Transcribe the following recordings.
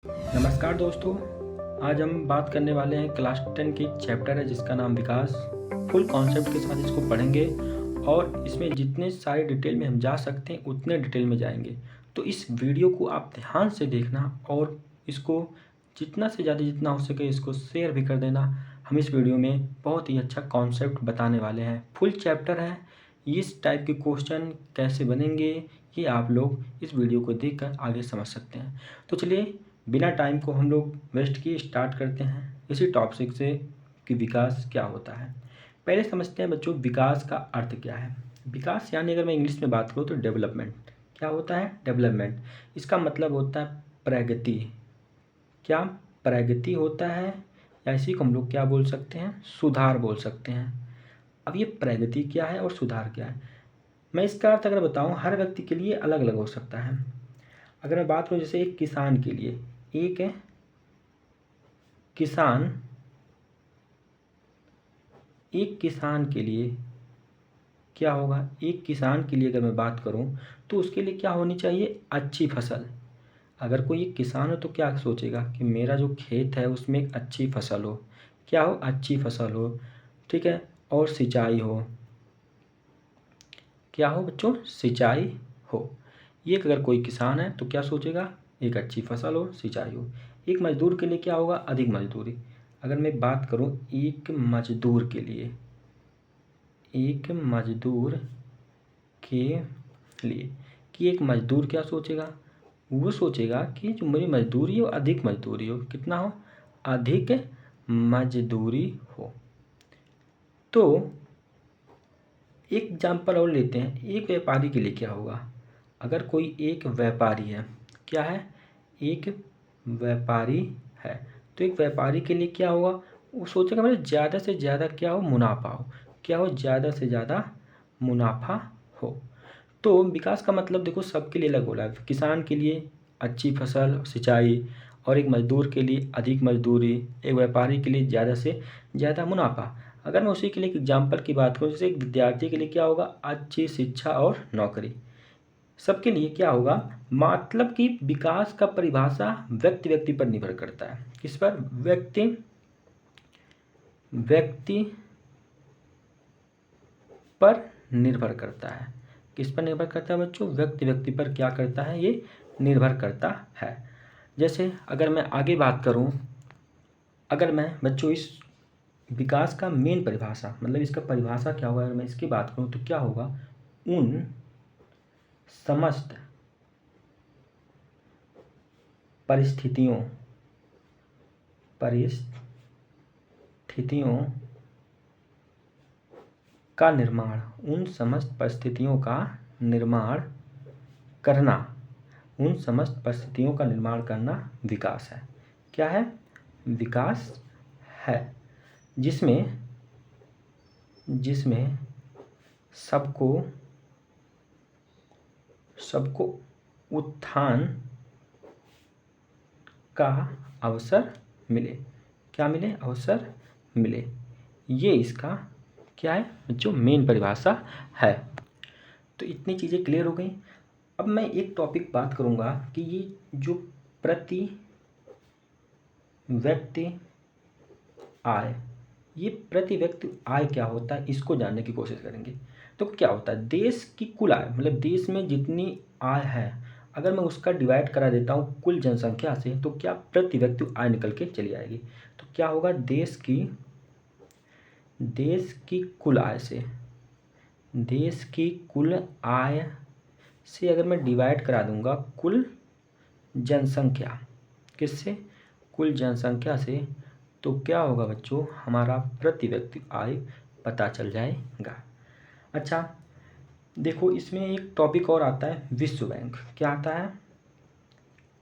नमस्कार दोस्तों, आज हम बात करने वाले हैं क्लास 10 की चैप्टर है जिसका नाम विकास। फुल कॉन्सेप्ट के साथ इसको पढ़ेंगे और इसमें जितने सारे डिटेल में हम जा सकते हैं उतने डिटेल में जाएंगे। तो इस वीडियो को आप ध्यान से देखना और इसको जितना से ज़्यादा जितना हो सके इसको शेयर भी कर देना। हम इस वीडियो में बहुत ही अच्छा कॉन्सेप्ट बताने वाले हैं। फुल चैप्टर है, इस टाइप के क्वेश्चन कैसे बनेंगे ये आप लोग इस वीडियो को देखकर आगे समझ सकते हैं। तो चलिए बिना टाइम को हम लोग वेस्ट किए स्टार्ट करते हैं इसी टॉपिक से कि विकास क्या होता है। पहले समझते हैं बच्चों विकास का अर्थ क्या है। विकास यानी अगर मैं इंग्लिश में बात करूँ तो डेवलपमेंट। क्या होता है? डेवलपमेंट। इसका मतलब होता है प्रगति। क्या प्रगति होता है या इसी को हम लोग क्या बोल सकते हैं? सुधार बोल सकते हैं। अब ये प्रगति क्या है और सुधार क्या है, मैं इसका अर्थ अगर बताऊँ हर व्यक्ति के लिए अलग अलग हो सकता है। अगर मैं बात करूँ जैसे एक किसान के लिए, एक किसान एक किसान के लिए क्या होगा? एक किसान के लिए अगर मैं बात करूं तो उसके लिए क्या होनी चाहिए? अच्छी फसल। अगर कोई एक किसान हो तो क्या सोचेगा कि मेरा जो खेत है उसमें एक अच्छी फसल हो। क्या हो? अच्छी फसल हो, ठीक है, और सिंचाई हो। क्या हो बच्चों? सिंचाई हो। ये अगर कोई किसान है तो क्या सोचेगा? एक अच्छी फसल हो, सिंचाई हो। एक मजदूर के लिए क्या होगा? अधिक मजदूरी। अगर मैं बात करूं एक मजदूर के लिए, एक मजदूर के लिए कि एक मजदूर क्या सोचेगा? वो सोचेगा कि जो मेरी मजदूरी हो अधिक मजदूरी हो। कितना हो? अधिक मजदूरी हो। तो एक एग्जाम्पल और लेते हैं, एक व्यापारी के लिए क्या होगा? अगर कोई एक व्यापारी है, क्या है? एक व्यापारी है, तो एक व्यापारी के लिए क्या होगा? वो सोचेगा मेरे ज़्यादा से ज़्यादा क्या हो? मुनाफा हो। क्या हो? ज़्यादा से ज़्यादा मुनाफा हो। तो विकास का मतलब देखो सबके लिए अलग हो रहा है। किसान के लिए अच्छी फसल सिंचाई, और एक मजदूर के लिए अधिक मजदूरी, एक व्यापारी के लिए ज़्यादा से ज़्यादा मुनाफा। अगर मैं उसी के लिए एक एग्जाम्पल की बात करूँ जैसे एक विद्यार्थी के लिए क्या होगा? अच्छी शिक्षा और नौकरी। सबके लिए क्या होगा? मतलब कि विकास का परिभाषा व्यक्ति व्यक्ति पर निर्भर करता है। किस पर? व्यक्ति व्यक्ति पर निर्भर करता है। किस पर निर्भर करता है बच्चों? व्यक्ति व्यक्ति पर क्या करता है? ये निर्भर करता है। जैसे अगर मैं आगे बात करूं, अगर मैं बच्चों इस विकास का मेन परिभाषा मतलब इसका परिभाषा क्या होगा, अगर मैं इसकी बात करूं तो क्या होगा? उन समस्त परिस्थितियों परिस्थितियों का निर्माण, उन समस्त परिस्थितियों का निर्माण करना, उन समस्त परिस्थितियों का निर्माण करना विकास है। क्या है? विकास है। जिसमें जिसमें सबको सबको उत्थान का अवसर मिले। क्या मिले? अवसर मिले। ये इसका क्या है जो मेन परिभाषा है। तो इतनी चीज़ें क्लियर हो गई। अब मैं एक टॉपिक बात करूँगा कि ये जो प्रति व्यक्ति आय, ये प्रति व्यक्ति आय क्या होता है इसको जानने की कोशिश करेंगे। तो क्या होता है? देश की कुल आय मतलब देश में जितनी आय है अगर मैं उसका डिवाइड करा देता हूँ कुल जनसंख्या से तो क्या प्रति व्यक्ति आय निकल के चली आएगी। तो क्या होगा? देश की कुल आय से, देश की कुल आय से अगर मैं डिवाइड करा दूंगा कुल जनसंख्या, किससे? कुल जनसंख्या से, तो क्या होगा बच्चों? हमारा प्रति व्यक्ति आय पता चल जाएगा। अच्छा देखो इसमें एक टॉपिक और आता है विश्व बैंक। क्या आता है?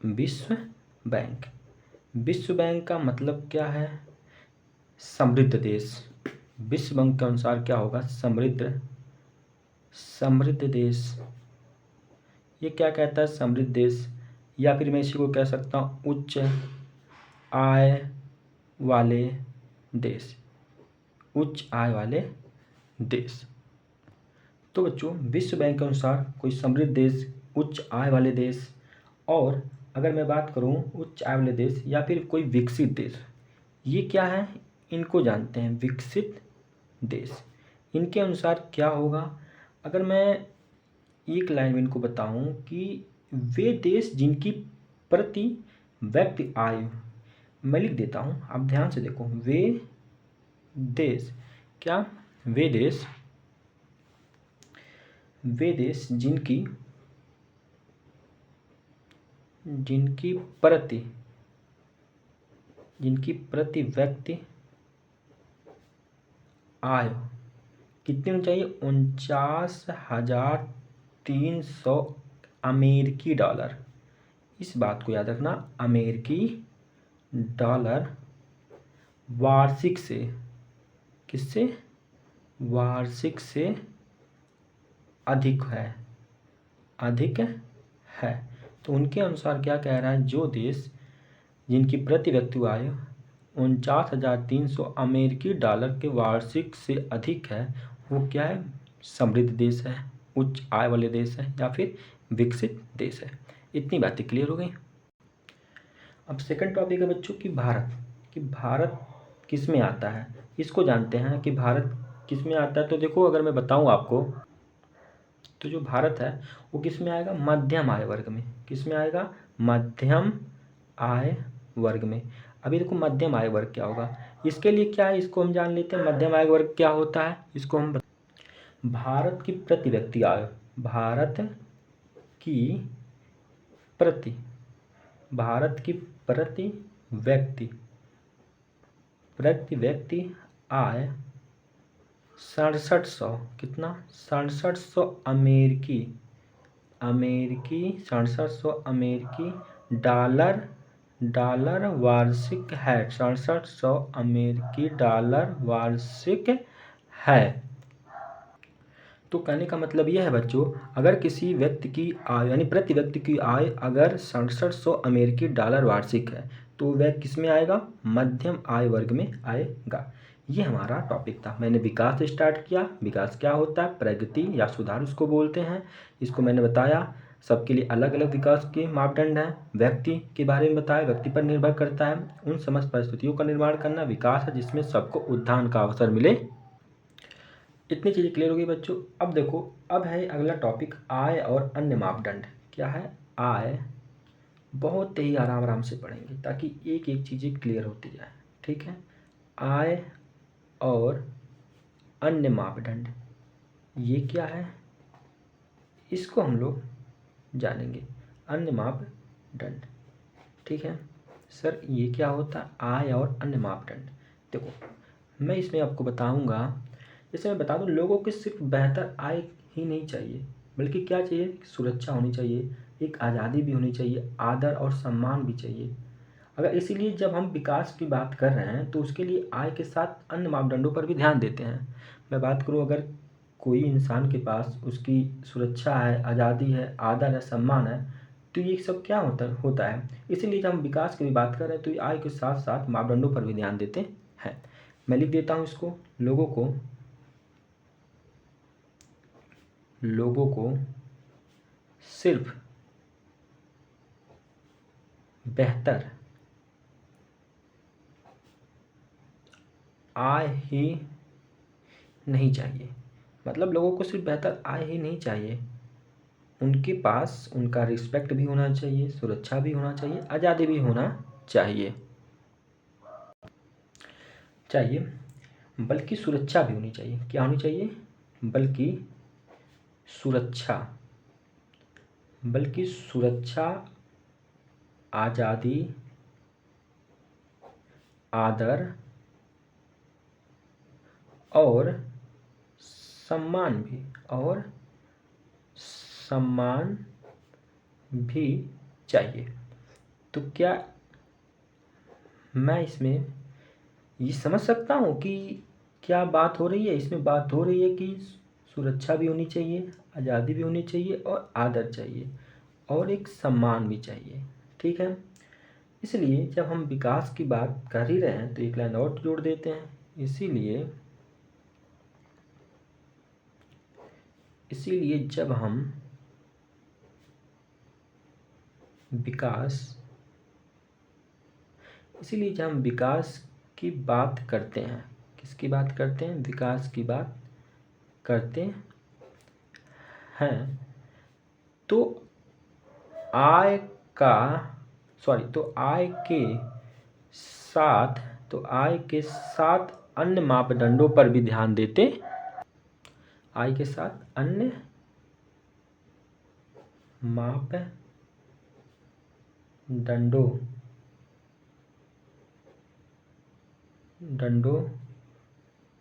विश्व बैंक। विश्व बैंक का मतलब क्या है? समृद्ध देश। विश्व बैंक के अनुसार क्या होगा? समृद्ध देश। ये क्या कहता है? समृद्ध देश। या फिर मैं इसी को कह सकता हूँ उच्च आय वाले देश, उच्च आय वाले देश। तो बच्चों विश्व बैंक के अनुसार कोई समृद्ध देश, उच्च आय वाले देश और अगर मैं बात करूं उच्च आय वाले देश या फिर कोई विकसित देश, ये क्या है, इनको जानते हैं विकसित देश। इनके अनुसार क्या होगा, अगर मैं एक लाइन में इनको बताऊं कि वे देश जिनकी प्रति व्यक्ति आय, मैं लिख देता हूं, आप ध्यान से देखो, वे देश, क्या, वे देश जिनकी प्रति व्यक्ति आय कितनी होनी चाहिए, 49,300 अमेरिकी डॉलर। इस बात को याद रखना, अमेरिकी डॉलर वार्षिक से, किससे, वार्षिक से अधिक है। तो उनके अनुसार क्या कह रहा है, जो देश जिनकी प्रति व्यक्ति आय 49,300 अमेरिकी डॉलर के वार्षिक से अधिक है, वो क्या है, समृद्ध देश है, उच्च आय वाले देश है या फिर विकसित देश है। इतनी बातें क्लियर हो गई। अब सेकंड टॉपिक है बच्चों कि भारत किस में आता है। इसको जानते हैं कि भारत किस में आता है। तो देखो, अगर मैं बताऊं आपको, तो जो भारत है वो किस में आएगा, मध्यम आय वर्ग में। किस में आएगा, मध्यम आय वर्ग में। अभी देखो मध्यम आय वर्ग क्या होगा, इसके लिए क्या है, इसको हम जान लेते हैं। मध्यम आय वर्ग क्या होता है, इसको हम भारत की प्रति व्यक्ति आय, भारत की प्रति व्यक्ति आय 6700, कितना, 6700 अमेरिकी 6700 अमेरिकी डॉलर वार्षिक है। 6700 अमेरिकी डॉलर वार्षिक है। तो कहने का मतलब यह है बच्चों, अगर किसी व्यक्ति की आय यानी प्रति व्यक्ति की आय अगर 6700 अमेरिकी डॉलर वार्षिक है, तो वह किस में आएगा, मध्यम आय वर्ग में आएगा। ये हमारा टॉपिक था। मैंने विकास से स्टार्ट किया। विकास क्या होता है, प्रगति या सुधार उसको बोलते हैं। इसको मैंने बताया, सबके लिए अलग अलग विकास के मापदंड हैं। व्यक्ति के बारे में बताया, व्यक्ति पर निर्भर करता है। उन समस्त परिस्थितियों का निर्माण करना विकास है, जिसमें सबको उत्थान का अवसर मिले। इतनी चीज़ें क्लियर हो गई बच्चों। अब देखो, अब है अगला टॉपिक, आय और अन्य मापदंड। क्या है, आय। बहुत ही आराम से पढ़ेंगे ताकि एक एक चीज़ें क्लियर होती जाए, ठीक है। आय और अन्य मापदंड, ये क्या है, इसको हम लोग जानेंगे। अन्य मापदंड, ठीक है सर, ये क्या होता है, आय और अन्य मापदंड। देखो, मैं इसमें आपको बताऊंगा। जैसे मैं बता दूं, लोगों को सिर्फ बेहतर आय ही नहीं चाहिए, बल्कि क्या चाहिए, सुरक्षा होनी चाहिए, एक आज़ादी भी होनी चाहिए, आदर और सम्मान भी चाहिए। अगर इसीलिए जब हम विकास की बात कर रहे हैं, तो उसके लिए आय के साथ अन्य मापदंडों पर भी ध्यान देते हैं। मैं बात करूं, अगर कोई इंसान के पास उसकी सुरक्षा है, आज़ादी है, आदर है, सम्मान है, तो ये सब क्या होता है। इसीलिए जब हम विकास की भी बात कर रहे हैं, तो ये आय के साथ साथ मापदंडों पर भी ध्यान देते हैं। मैं लिख देता हूँ इसको, लोगों को सिर्फ बेहतर आय ही नहीं चाहिए। मतलब लोगों को सिर्फ बेहतर आय ही नहीं चाहिए, उनके पास उनका रिस्पेक्ट भी होना चाहिए, सुरक्षा भी होना चाहिए, आज़ादी भी होना चाहिए, बल्कि सुरक्षा भी होनी चाहिए। क्या होनी चाहिए, बल्कि सुरक्षा, आज़ादी, आदर और सम्मान भी चाहिए। तो क्या मैं इसमें ये समझ सकता हूँ कि क्या बात हो रही है। इसमें बात हो रही है कि सुरक्षा भी होनी चाहिए, आज़ादी भी होनी चाहिए और आदर चाहिए और एक सम्मान भी चाहिए, ठीक है। इसलिए जब हम विकास की बात कर ही रहे हैं, तो एक लाइन और जोड़ देते हैं। इसीलिए जब हम विकास, इसीलिए जब हम विकास की बात करते हैं, किसकी बात करते हैं, विकास की बात करते हैं, तो आय का साथ तो आय के साथ अन्य मापदंडों पर भी ध्यान देते, आय के साथ अन्य मापदंडों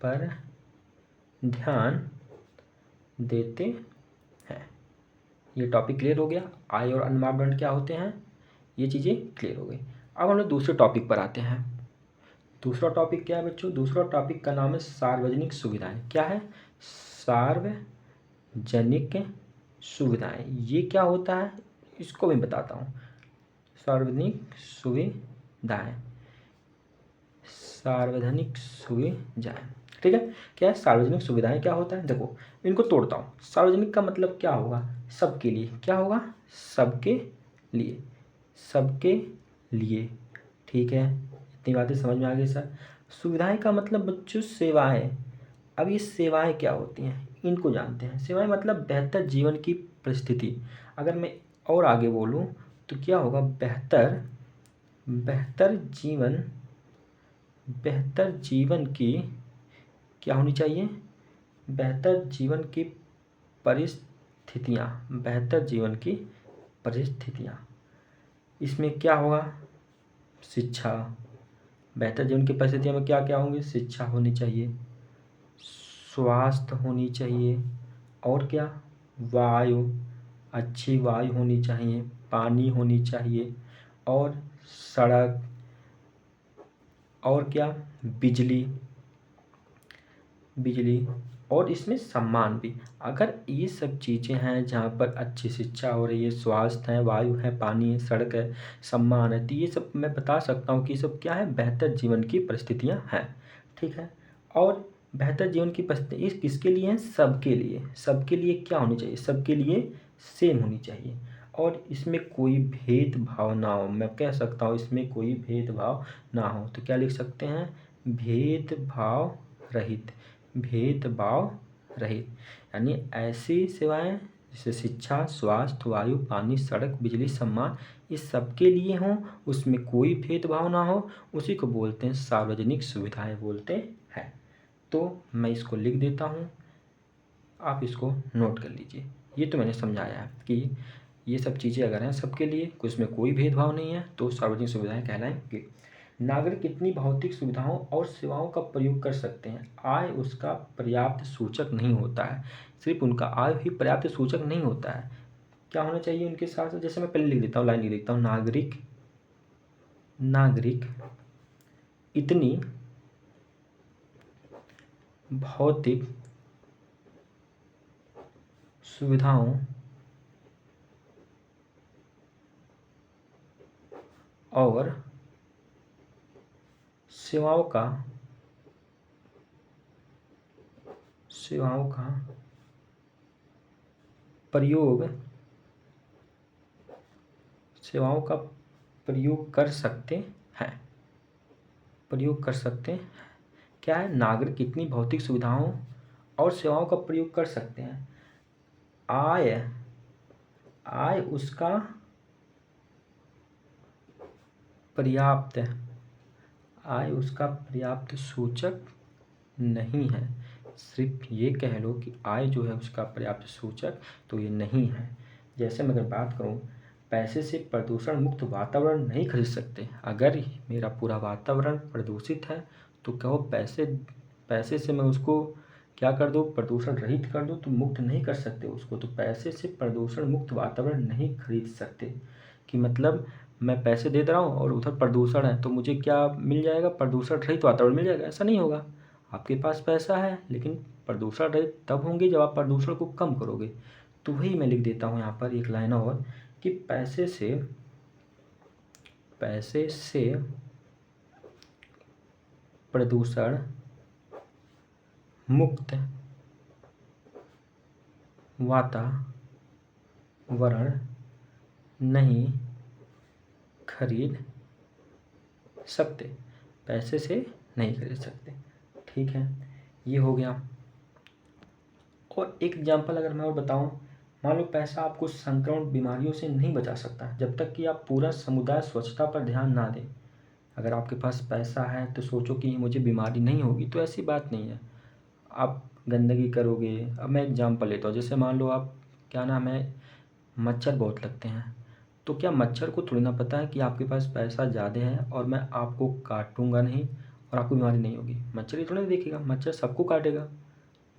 पर ध्यान देते हैं। ये टॉपिक क्लियर हो गया, आय और अन्य मापदंड क्या होते हैं, ये चीज़ें क्लियर हो गई। अब हम लोग दूसरे टॉपिक पर आते हैं। दूसरा टॉपिक क्या है बच्चों, दूसरा टॉपिक का नाम है सार्वजनिक सुविधाएं। क्या है, सार्वजनिक सुविधाएं। ये क्या होता है इसको मैं बताता हूँ। सार्वजनिक सुविधाएं, सार्वजनिक सुविधाएं, ठीक है। क्या है सार्वजनिक सुविधाएं, क्या होता है, देखो इनको तोड़ता हूँ। सार्वजनिक का मतलब क्या होगा, सबके लिए, क्या होगा, सबके लिए, सबके लिए, ठीक है। इतनी बातें समझ में आ गई सर। सुविधाएं का मतलब बच्चों सेवाएं। अब ये सेवाएं क्या होती हैं इनको जानते हैं। सेवाएं मतलब बेहतर जीवन की परिस्थिति। अगर मैं और आगे बोलूँ तो क्या होगा, बेहतर जीवन की क्या होनी चाहिए, बेहतर जीवन की परिस्थितियाँ, बेहतर जीवन की परिस्थितियाँ। इसमें क्या होगा, शिक्षा, बेहतर जीवन की परिस्थितियों में क्या क्या होंगे, शिक्षा होनी चाहिए, स्वास्थ्य होनी चाहिए, और क्या, वायु, अच्छी वायु होनी चाहिए, पानी होनी चाहिए, और सड़क, और क्या, बिजली, और इसमें सम्मान भी। अगर ये सब चीज़ें हैं जहाँ पर अच्छी शिक्षा हो रही है, स्वास्थ्य है, वायु है, पानी है, सड़क है, सम्मान है, तो ये सब मैं बता सकता हूँ कि ये सब क्या है, बेहतर जीवन की परिस्थितियाँ हैं, ठीक है। और बेहतर जीवन की परिस्थिति इस किसके लिए है, सबके लिए। सबके लिए क्या होनी चाहिए, सबके लिए सेम होनी चाहिए, और इसमें कोई भेदभाव ना हो। मैं कह सकता हूँ इसमें कोई भेदभाव ना हो, तो क्या लिख सकते हैं, भेदभाव रहित, भेदभाव रहित। यानी ऐसी सेवाएं जैसे शिक्षा, स्वास्थ्य, वायु, पानी, सड़क, बिजली, सम्मान, ये सबके लिए हों, उसमें कोई भेदभाव ना हो, उसी को बोलते हैं सार्वजनिक सुविधाएं बोलते हैं। तो मैं इसको लिख देता हूँ, आप इसको नोट कर लीजिए। ये तो मैंने समझाया है कि ये सब चीज़ें अगर हैं सबके लिए, उसमें कोई भेदभाव नहीं है, तो सार्वजनिक सुविधाएं कहलाएंगे। नागरिक कितनी भौतिक सुविधाओं और सेवाओं का प्रयोग कर सकते हैं, आय उसका पर्याप्त सूचक नहीं होता है। सिर्फ उनका आय ही पर्याप्त सूचक नहीं होता है, क्या होना चाहिए उनके साथ साथ, जैसे मैं पहले लिख देता हूँ, लाइन लिख देता हूँ, नागरिक इतनी भौतिक सुविधाओं और सेवाओं का प्रयोग कर सकते हैं, क्या है, नागरिक कितनी भौतिक सुविधाओं और सेवाओं का प्रयोग कर सकते हैं, आय उसका पर्याप्त सूचक नहीं है। सिर्फ ये कह लो कि आय जो है उसका पर्याप्त सूचक तो ये नहीं है। जैसे मैं अगर बात करूँ, पैसे से प्रदूषण मुक्त वातावरण नहीं खरीद सकते। अगर मेरा पूरा वातावरण प्रदूषित है तो कहो पैसे से मैं उसको क्या कर दूँ, प्रदूषण रहित कर दूँ, तो मुक्त नहीं कर सकते उसको। तो पैसे से प्रदूषण मुक्त वातावरण नहीं खरीद सकते, कि मतलब मैं पैसे दे रहा हूँ और उधर प्रदूषण है तो मुझे क्या मिल जाएगा, प्रदूषण रहित वातावरण मिल जाएगा, ऐसा नहीं होगा। आपके पास पैसा है लेकिन प्रदूषण रहित तब होंगे जब आप प्रदूषण को कम करोगे। तो वही मैं लिख देता हूँ यहाँ पर एक लाइन और, कि पैसे से प्रदूषण मुक्त वातावरण नहीं खरीद सकते, पैसे से नहीं खरीद सकते। ठीक है, ये हो गया। और एक एग्जाम्पल अगर मैं और बताऊं, मान लो पैसा आपको संक्रमण बीमारियों से नहीं बचा सकता जब तक कि आप पूरा समुदाय स्वच्छता पर ध्यान ना दें। अगर आपके पास पैसा है तो सोचो कि मुझे बीमारी नहीं होगी, तो ऐसी बात नहीं है। आप गंदगी करोगे। अब मैं एग्जाम्पल लेता हूँ, जैसे मान लो आप, क्या नाम है, मच्छर बहुत लगते हैं, तो क्या मच्छर को थोड़ी ना पता है कि आपके पास पैसा ज़्यादा है और मैं आपको काटूंगा नहीं और आपको बीमारी नहीं होगी? मच्छर ये थोड़ी ना देखेगा, मच्छर सबको काटेगा।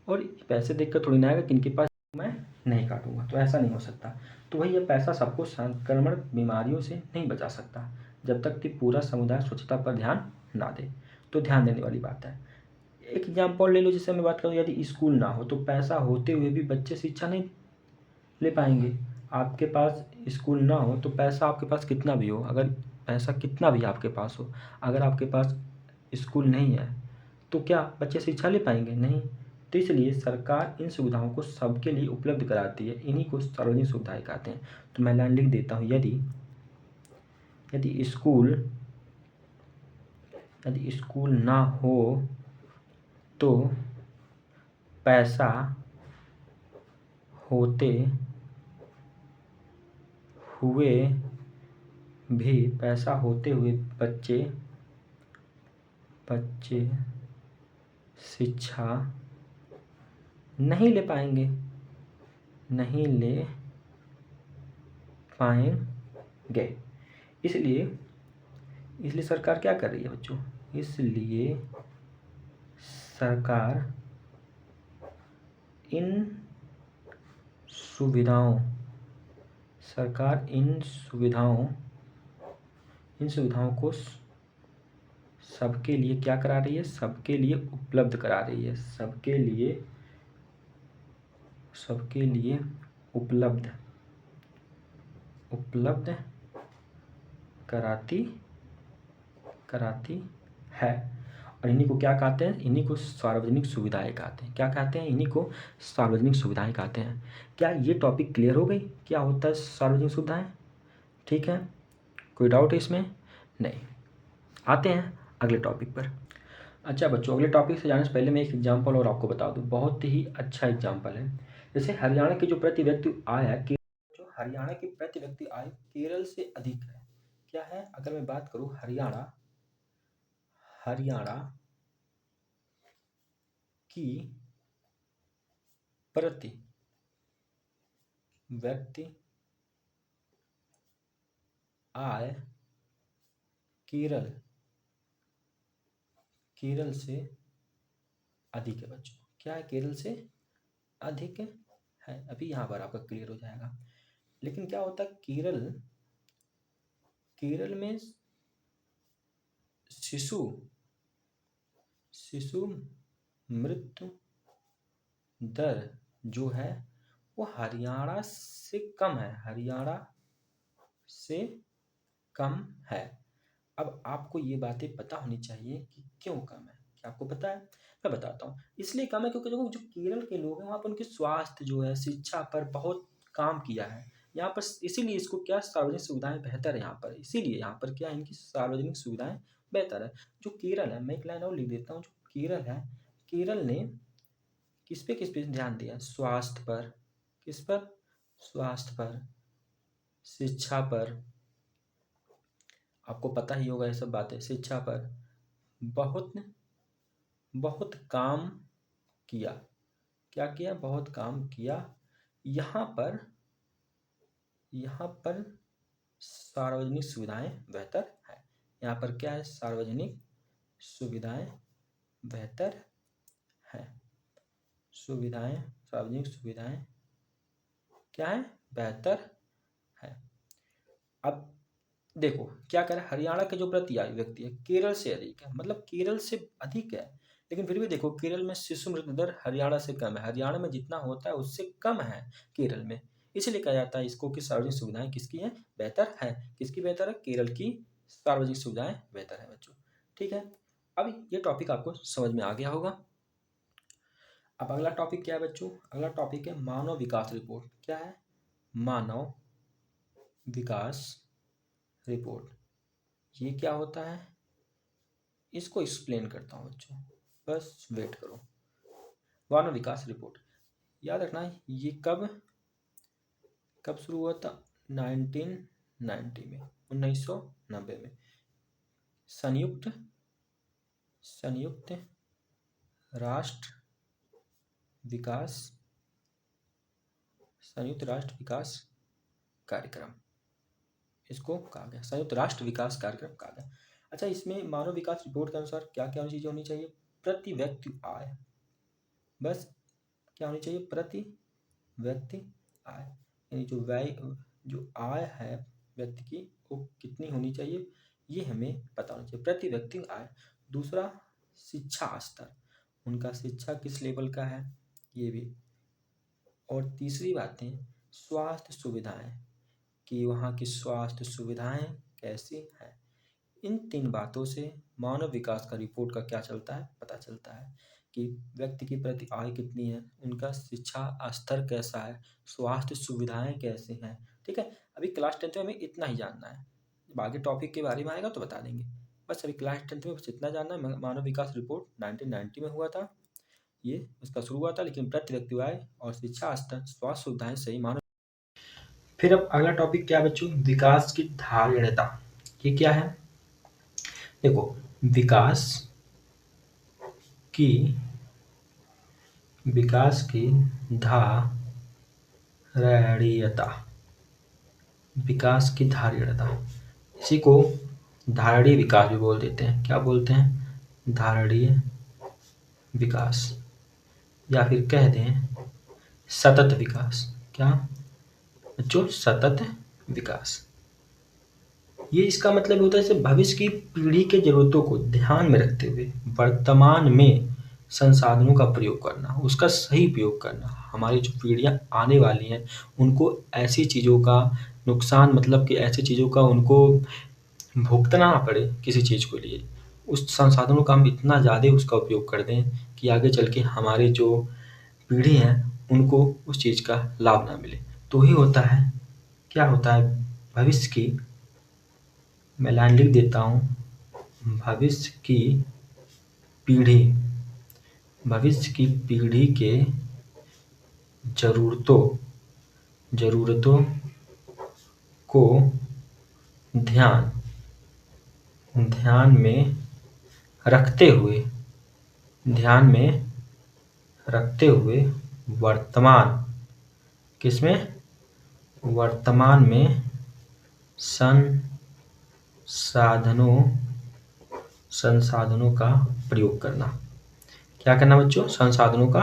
और पैसे देख कर थोड़ी ना आएगा कि इनके पास मैं नहीं काटूंगा, तो ऐसा नहीं हो सकता। तो वही, ये पैसा सबको संक्रमण बीमारियों से नहीं बचा सकता जब तक कि पूरा समुदाय स्वच्छता पर ध्यान ना दे। तो ध्यान देने वाली बात है। एक एग्जाम्पल ले लो, जैसे मैं बात करूँ, यदि स्कूल ना हो तो पैसा होते हुए भी बच्चे शिक्षा नहीं ले पाएंगे। आपके पास स्कूल ना हो तो पैसा आपके पास कितना भी हो, अगर पैसा कितना भी आपके पास हो, अगर आपके पास स्कूल नहीं है तो क्या बच्चे शिक्षा ले पाएंगे? नहीं। तो इसलिए सरकार इन सुविधाओं को सबके लिए उपलब्ध कराती है, इन्हीं को सार्वजनिक सुविधाएं कहते हैं। तो मैं लाइन लिख देता हूँ, यदि यदि स्कूल यदि स्कूल ना हो तो पैसा होते हुए भी बच्चे शिक्षा नहीं ले पाएंगे नहीं ले पाएंगे इसलिए इसलिए सरकार क्या कर रही है बच्चों? इसलिए सरकार इन सुविधाओं सरकार इन सुविधाओं को सबके लिए क्या करा रही है? सबके लिए उपलब्ध करा रही है। सबके लिए उपलब्ध कराती है। और इन्हीं को क्या कहते हैं? इन्हीं को सार्वजनिक सुविधाएं कहते हैं। क्या कहते हैं? इन्हीं को सार्वजनिक सुविधाएं कहते हैं। क्या ये टॉपिक क्लियर हो गई? क्या होता है सार्वजनिक सुविधाएं? ठीक है, कोई डाउट है इसमें? नहीं। आते हैं अगले टॉपिक पर। अच्छा बच्चों, अगले टॉपिक से जाने से पहले मैं एक एग्जाम्पल और आपको बता दूं, बहुत ही अच्छा एग्जाम्पल है। जैसे हरियाणा की जो प्रति व्यक्ति आय है, जो हरियाणा की प्रति व्यक्ति आय केरल से अधिक है। क्या है? अगर मैं बात करूं, हरियाणा की प्रति व्यक्ति आय केरल से अधिक है बच्चों। क्या है? केरल से अधिक है। अभी यहाँ पर आपका क्लियर हो जाएगा। लेकिन क्या होता है, केरल में शिशु मृत्यु दर जो है वो हरियाणा से कम है। अब आपको ये बातें पता होनी चाहिए कि क्यों कम है। क्या आपको पता है? मैं बताता हूँ। इसलिए कम है क्योंकि देखो, जो केरल के लोग हैं वहाँ पर उनके स्वास्थ्य जो है, शिक्षा पर बहुत काम किया है यहाँ पर। इसीलिए इसको क्या, सार्वजनिक सुविधाएं बेहतर है यहाँ पर। इसीलिए यहाँ पर क्या, इनकी सार्वजनिक सुविधाएं बेहतर है। जो केरल है, मैं एक लाइन और लिख देता हूँ, जो केरल है, केरल ने किस पे ध्यान दिया? स्वास्थ्य पर। किस पर? स्वास्थ्य पर, शिक्षा पर। आपको पता ही होगा ये सब बातें। शिक्षा पर बहुत बहुत काम किया। क्या किया? बहुत काम किया। यहाँ पर सार्वजनिक सुविधाएं बेहतर है। यहाँ पर क्या है? सार्वजनिक सुविधाएं बेहतर है। सार्वजनिक सुविधाएं क्या है? बेहतर है। अब देखो क्या करे, हरियाणा के जो प्रति आयु व्यक्ति है केरल से अधिक है, मतलब केरल से अधिक है। लेकिन फिर भी देखो, केरल में शिशु मृत्यु दर हरियाणा से कम है। हरियाणा में जितना होता है उससे कम है केरल में। इसलिए कहा जाता है इसको कि सार्वजनिक सुविधाएं किसकी है? बेहतर है। किसकी बेहतर है? केरल की सार्वजनिक सुविधाएं बेहतर है बच्चों। ठीक है, अब ये टॉपिक आपको समझ में आ गया होगा। अब अगला टॉपिक क्या है बच्चों? अगला टॉपिक है मानव विकास रिपोर्ट। क्या है? मानव विकास रिपोर्ट। ये क्या होता है, इसको एक्सप्लेन करता हूँ बच्चों, बस वेट करो। मानव विकास रिपोर्ट, याद रखना ये कब शुरू हुआ था, 1990 में, 1990 में संयुक्त राष्ट्र विकास कार्यक्रम, इसको कहा गया, संयुक्त राष्ट्र विकास कार्यक्रम कहा गया। अच्छा, इसमें मानव विकास रिपोर्ट के अनुसार क्या क्या चीज़ें होनी चाहिए, प्रति व्यक्ति आय, बस क्या होनी चाहिए, प्रति व्यक्ति आय, यानी जो आय है व्यक्ति की वो कितनी होनी चाहिए, ये हमें पता होना चाहिए, प्रति व्यक्ति आय। दूसरा, शिक्षा स्तर, उनका शिक्षा किस लेवल का है, ये भी। और तीसरी बातें, स्वास्थ्य सुविधाएं, कि वहाँ की स्वास्थ्य सुविधाएं कैसी हैं। इन 3 बातों से मानव विकास का रिपोर्ट का क्या चलता है, पता चलता है कि व्यक्ति की प्रति आय कितनी है, उनका शिक्षा स्तर कैसा है, स्वास्थ्य सुविधाएं कैसे हैं। ठीक है, अभी क्लास 10th में हमें इतना ही जानना है, जब आगे टॉपिक के बारे में आएगा तो बता देंगे। बस अभी क्लास 10th में बस इतना जानना है। मानव विकास रिपोर्ट 1990 में हुआ था, ये उसका शुरू हुआ था, लेकिन प्रति व्यक्ति आय और शिक्षा स्तर, स्वास्थ्य सुविधाएं सही मानव। फिर अब अगला टॉपिक क्या बच्चों, विकास की धारणता। ये क्या है, देखो, विकास की धारणीयता, विकास की धारणीयता, इसी को धारणीय विकास भी बोल देते हैं। क्या बोलते हैं, धारणीय विकास, या फिर कह दें सतत विकास। क्या बच्चों, सतत विकास। ये इसका मतलब होता है जैसे भविष्य की पीढ़ी के जरूरतों को ध्यान में रखते हुए वर्तमान में संसाधनों का प्रयोग करना, उसका सही उपयोग करना। हमारी जो पीढ़ियां आने वाली हैं उनको ऐसी चीज़ों का नुकसान, मतलब कि ऐसी चीज़ों का उनको भुगतना ना पड़े किसी चीज़ के लिए, उस संसाधनों का हम इतना ज़्यादा उसका उपयोग कर दें कि आगे चल के हमारी जो पीढ़ी है उनको उस चीज़ का लाभ ना मिले। तो ही होता है, क्या होता है, भविष्य की, मैं लाइन लिख देता हूँ, भविष्य की पीढ़ी के जरूरतों को ध्यान में रखते हुए वर्तमान में संसाधनों का प्रयोग करना। क्या करना बच्चों, संसाधनों का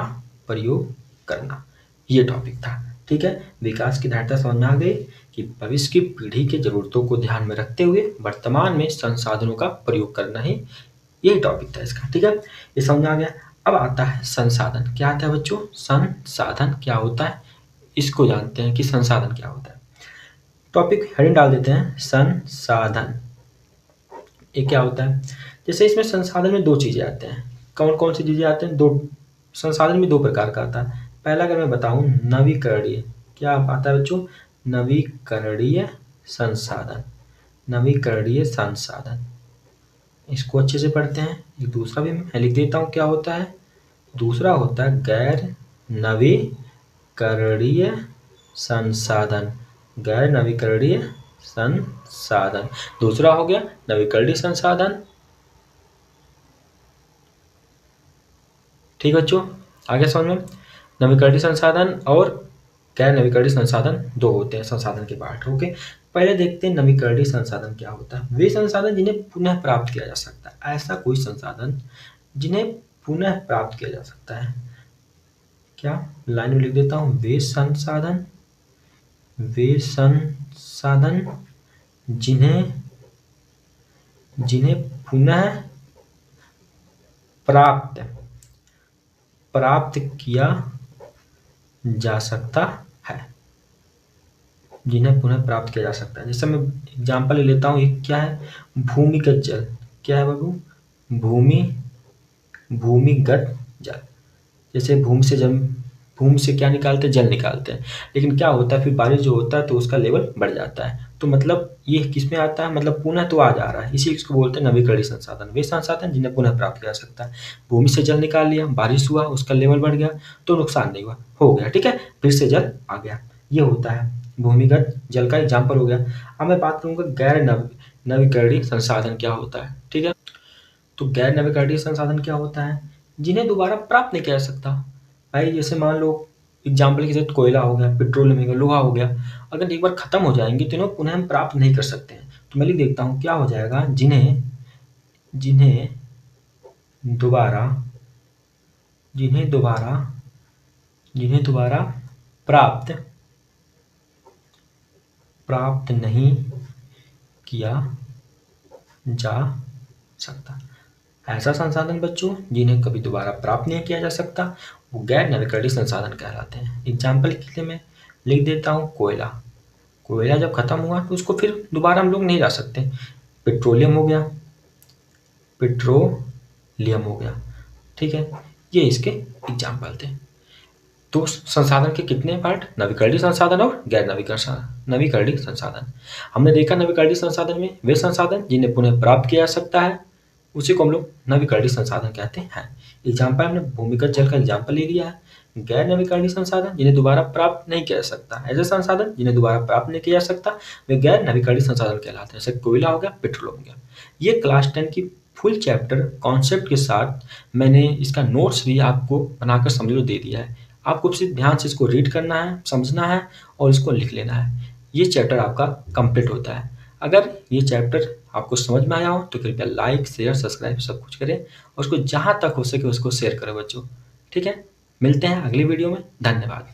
प्रयोग करना, ये टॉपिक था। ठीक है, विकास की धारणा समझ में आ गई कि भविष्य की पीढ़ी के जरूरतों को ध्यान में रखते हुए वर्तमान में संसाधनों का प्रयोग करना ही यही टॉपिक था इसका। ठीक है, ये समझ में आ गया। अब आता है संसाधन। क्या आता है बच्चों, संसाधन क्या होता है, इसको जानते हैं कि संसाधन क्या होता है। टॉपिक हेडिंग डाल देते हैं, संसाधन। ये क्या होता है, जैसे इसमें संसाधन में 2 चीजें आते हैं। कौन कौन सी चीजें आते हैं, 2 संसाधन में 2 प्रकार का आता है। पहला अगर मैं बताऊं, नवीकरणीय। क्या आता है बच्चों, नवीकरणीय संसाधन। इसको अच्छे से पढ़ते हैं। एक दूसरा भी मैं लिख देता हूँ, क्या होता है, दूसरा होता है गैर नवीकरणीय संसाधन। गैर नवीकरणीय संसाधन, दूसरा हो गया नवीकरणीय संसाधन। ठीक बच्चों, आगे समझ में। नवीकरणीय संसाधन और गैर नवीकरणीय संसाधन 2 होते हैं संसाधन के पार्ट। ओके, पहले देखते हैं नवीकरणीय संसाधन क्या होता है। वे संसाधन जिन्हें पुनः प्राप्त किया जा सकता है, ऐसा कोई संसाधन जिन्हें पुनः प्राप्त किया जा सकता है। क्या, लाइन में लिख देता हूं, वे संसाधन जिन्हें पुनः प्राप्त किया जा सकता है, जिन्हें पुनः प्राप्त किया जा सकता है। जैसे मैं एग्जांपल ले लेता हूँ, एक क्या है, भूमिगत जल। क्या है बाबू, भूमिगत जल। जैसे भूमि से क्या निकालते हैं, जल निकालते हैं, लेकिन क्या होता है फिर बारिश जो होता है तो उसका लेवल बढ़ जाता है, तो मतलब ये किस में आता है, मतलब पुनः तो आ जा रहा है, इसी को बोलते हैं नवीकरणीय संसाधन। वे संसाधन जिन्हें पुनः प्राप्त किया जा सकता है। भूमि से जल निकाल लिया, बारिश हुआ, उसका लेवल बढ़ गया तो नुकसान नहीं हुआ, हो गया, ठीक है, फिर से जल आ गया, ये होता है भूमिगत जल का एग्जाम्पल हो गया। अब मैं बात करूंगा गैर नवीकरणीय संसाधन क्या होता है, ठीक है। तो गैर नवीकरणीय संसाधन क्या होता है, जिन्हें दोबारा प्राप्त नहीं किया जा सकता। भाई जैसे मान लो एग्जाम्पल के साथ कोयला हो गया, पेट्रोलियम हो गया, लोहा हो गया, अगर एक बार खत्म हो जाएंगे तो इन्हें पुनः हम प्राप्त नहीं कर सकते हैं। तो मैं लिख देखता हूँ क्या हो जाएगा, जिन्हें जिन्हें दोबारा जिन्हें दोबारा जिन्हें दोबारा प्राप्त प्राप्त नहीं किया जा सकता। ऐसा संसाधन बच्चों जिन्हें कभी दोबारा प्राप्त नहीं किया जा सकता वो गैर नवीकरणीय संसाधन कहलाते हैं। एग्जाम्पल के लिए मैं लिख देता हूँ कोयला। कोयला जब खत्म हुआ तो उसको फिर दोबारा हम लोग नहीं ला सकते। पेट्रोलियम हो गया, पेट्रोलियम हो गया, ठीक है, ये इसके एग्जाम्पल थे। तो संसाधन के कितने पार्ट, नवीकरणीय संसाधन और गैर नवीकरणीय संसाधन। हमने देखा नवीकरणीय संसाधन में वे संसाधन जिन्हें पुनः प्राप्त किया जा सकता है, उसी को हम लोग नवीकरणीय संसाधन कहते हैं। एग्जाम्पल हमने भूमिगत जल का एग्जाम्पल ले लिया है। गैर नवीकरणीय संसाधन जिन्हें दोबारा प्राप्त नहीं किया जा सकता, ऐसे संसाधन जिन्हें दोबारा प्राप्त नहीं किया जा सकता वे गैर नवीकरणीय संसाधन कहलाते हैं, जैसे कोयला हो गया, पेट्रोल हो गया। ये क्लास 10 की फुल चैप्टर कॉन्सेप्ट के साथ मैंने इसका नोट्स भी आपको बनाकर समझ लो दे दिया है। आपको सिर्फ ध्यान से इसको रीड करना है, समझना है और इसको लिख लेना है। ये चैप्टर आपका कंप्लीट होता है। अगर ये चैप्टर आपको समझ में आया हो तो कृपया लाइक, शेयर, सब्सक्राइब सब कुछ करें और उसको जहाँ तक हो सके उसको शेयर करें बच्चों, ठीक है। मिलते हैं अगली वीडियो में, धन्यवाद।